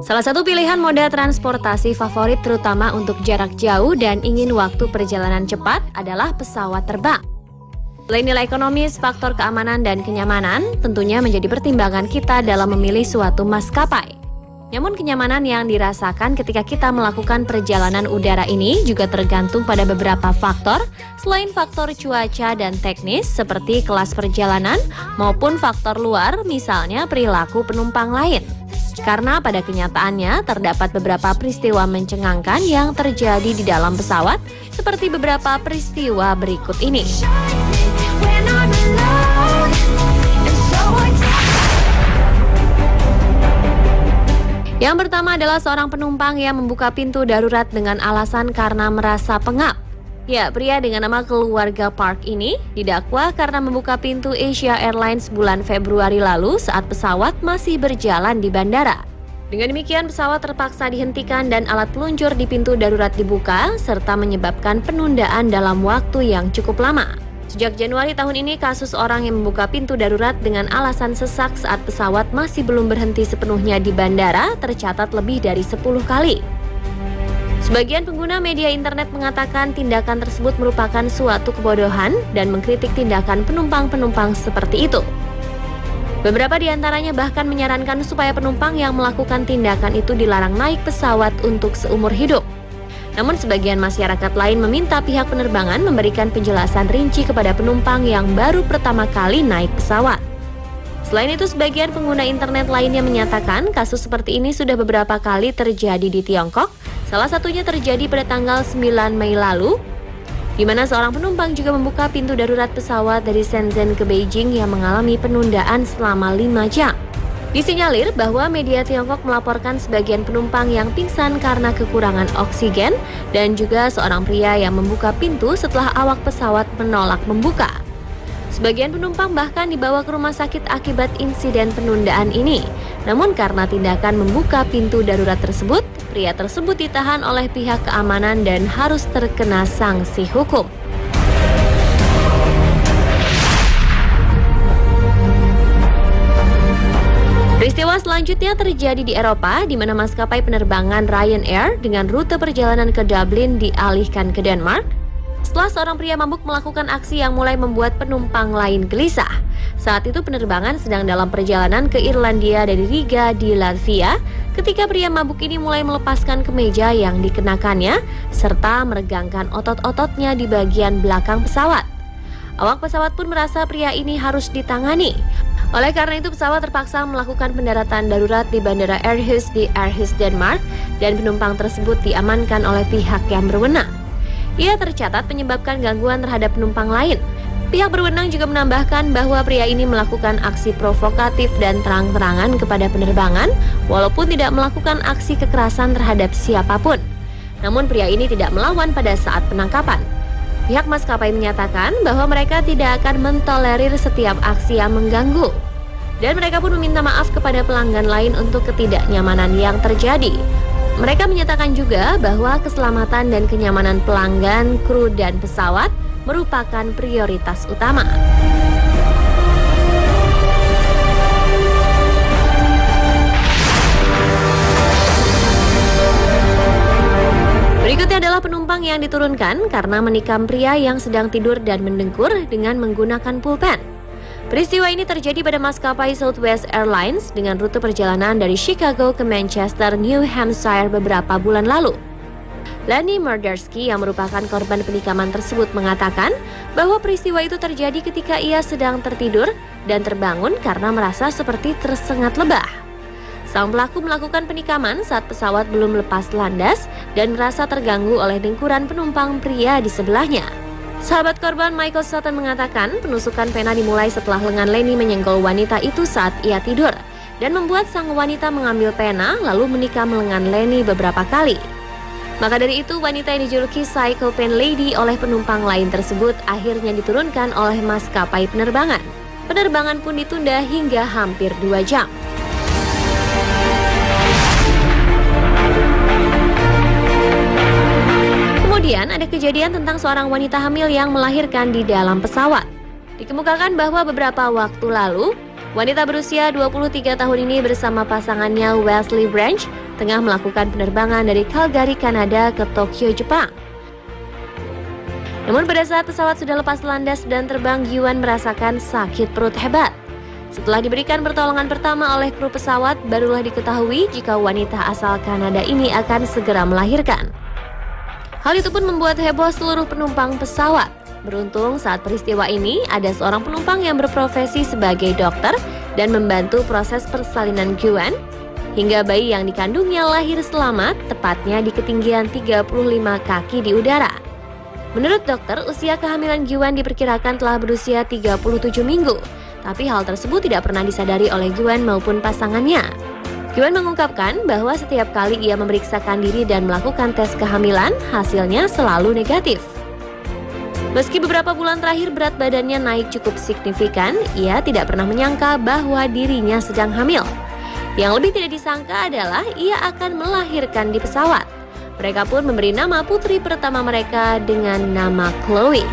Salah satu pilihan moda transportasi favorit terutama untuk jarak jauh dan ingin waktu perjalanan cepat adalah pesawat terbang. Selain nilai ekonomis, faktor keamanan dan kenyamanan tentunya menjadi pertimbangan kita dalam memilih suatu maskapai. Namun kenyamanan yang dirasakan ketika kita melakukan perjalanan udara ini juga tergantung pada beberapa faktor selain faktor cuaca dan teknis seperti kelas perjalanan maupun faktor luar misalnya perilaku penumpang lain. Karena pada kenyataannya terdapat beberapa peristiwa mencengangkan yang terjadi di dalam pesawat seperti beberapa peristiwa berikut ini. Yang pertama adalah seorang penumpang yang membuka pintu darurat dengan alasan karena merasa pengap. Ya, pria dengan nama keluarga Park ini didakwa karena membuka pintu Asia Airlines bulan Februari lalu saat pesawat masih berjalan di bandara. Dengan demikian, pesawat terpaksa dihentikan dan alat peluncur di pintu darurat dibuka, serta menyebabkan penundaan dalam waktu yang cukup lama. Sejak Januari tahun ini, kasus orang yang membuka pintu darurat dengan alasan sesak saat pesawat masih belum berhenti sepenuhnya di bandara tercatat lebih dari 10 kali. Sebagian pengguna media internet mengatakan tindakan tersebut merupakan suatu kebodohan dan mengkritik tindakan penumpang-penumpang seperti itu. Beberapa di antaranya bahkan menyarankan supaya penumpang yang melakukan tindakan itu dilarang naik pesawat untuk seumur hidup. Namun sebagian masyarakat lain meminta pihak penerbangan memberikan penjelasan rinci kepada penumpang yang baru pertama kali naik pesawat. Selain itu, sebagian pengguna internet lainnya menyatakan kasus seperti ini sudah beberapa kali terjadi di Tiongkok. Salah satunya terjadi pada tanggal 9 Mei lalu, di mana seorang penumpang juga membuka pintu darurat pesawat dari Shenzhen ke Beijing yang mengalami penundaan selama 5 jam. Disinyalir bahwa media Tiongkok melaporkan sebagian penumpang yang pingsan karena kekurangan oksigen dan juga seorang pria yang membuka pintu setelah awak pesawat menolak membuka. Sebagian penumpang bahkan dibawa ke rumah sakit akibat insiden penundaan ini. Namun karena tindakan membuka pintu darurat tersebut, pria tersebut ditahan oleh pihak keamanan dan harus terkena sanksi hukum. Peristiwa selanjutnya terjadi di Eropa, di mana maskapai penerbangan Ryanair dengan rute perjalanan ke Dublin dialihkan ke Denmark setelah seorang pria mabuk melakukan aksi yang mulai membuat penumpang lain gelisah. Saat itu penerbangan sedang dalam perjalanan ke Irlandia dari Riga di Latvia ketika pria mabuk ini mulai melepaskan kemeja yang dikenakannya serta meregangkan otot-ototnya di bagian belakang pesawat. Awak pesawat pun merasa pria ini harus ditangani. Oleh karena itu, pesawat terpaksa melakukan pendaratan darurat di Bandara Aarhus di Aarhus, Denmark, dan penumpang tersebut diamankan oleh pihak yang berwenang. Ia tercatat menyebabkan gangguan terhadap penumpang lain. Pihak berwenang juga menambahkan bahwa pria ini melakukan aksi provokatif dan terang-terangan kepada penerbangan, walaupun tidak melakukan aksi kekerasan terhadap siapapun. Namun pria ini tidak melawan pada saat penangkapan. Pihak maskapai menyatakan bahwa mereka tidak akan mentolerir setiap aksi yang mengganggu. Dan mereka pun meminta maaf kepada pelanggan lain untuk ketidaknyamanan yang terjadi. Mereka menyatakan juga bahwa keselamatan dan kenyamanan pelanggan, kru, dan pesawat merupakan prioritas utama. Berikutnya adalah penumpang yang diturunkan karena menikam pria yang sedang tidur dan mendengkur dengan menggunakan pulpen. Peristiwa ini terjadi pada maskapai Southwest Airlines dengan rute perjalanan dari Chicago ke Manchester, New Hampshire beberapa bulan lalu. Lenny Murdersky yang merupakan korban penikaman tersebut mengatakan bahwa peristiwa itu terjadi ketika ia sedang tertidur dan terbangun karena merasa seperti tersengat lebah. Sang pelaku melakukan penikaman saat pesawat belum lepas landas dan merasa terganggu oleh dengkuran penumpang pria di sebelahnya. Sahabat korban Michael Sutton mengatakan penusukan pena dimulai setelah lengan Lenny menyenggol wanita itu saat ia tidur dan membuat sang wanita mengambil pena lalu menikam lengan Lenny beberapa kali. Maka dari itu, wanita yang dijuluki Psycho Pen Lady oleh penumpang lain tersebut akhirnya diturunkan oleh maskapai penerbangan. Penerbangan pun ditunda hingga hampir 2 jam. Kemudian ada kejadian tentang seorang wanita hamil yang melahirkan di dalam pesawat. Dikemukakan bahwa beberapa waktu lalu, wanita berusia 23 tahun ini bersama pasangannya Wesley Branch tengah melakukan penerbangan dari Calgary, Kanada ke Tokyo, Jepang. Namun pada saat pesawat sudah lepas landas dan terbang, Yuan merasakan sakit perut hebat. Setelah diberikan pertolongan pertama oleh kru pesawat, barulah diketahui jika wanita asal Kanada ini akan segera melahirkan. Hal itu pun membuat heboh seluruh penumpang pesawat. Beruntung saat peristiwa ini ada seorang penumpang yang berprofesi sebagai dokter dan membantu proses persalinan Yuan hingga bayi yang dikandungnya lahir selamat, tepatnya di ketinggian 35 kaki di udara. Menurut dokter, usia kehamilan Yuan diperkirakan telah berusia 37 minggu, tapi hal tersebut tidak pernah disadari oleh Yuan maupun pasangannya. Yuan mengungkapkan bahwa setiap kali ia memeriksakan diri dan melakukan tes kehamilan, hasilnya selalu negatif. Meski beberapa bulan terakhir berat badannya naik cukup signifikan, ia tidak pernah menyangka bahwa dirinya sedang hamil. Yang lebih tidak disangka adalah ia akan melahirkan di pesawat. Mereka pun memberi nama putri pertama mereka dengan nama Chloe.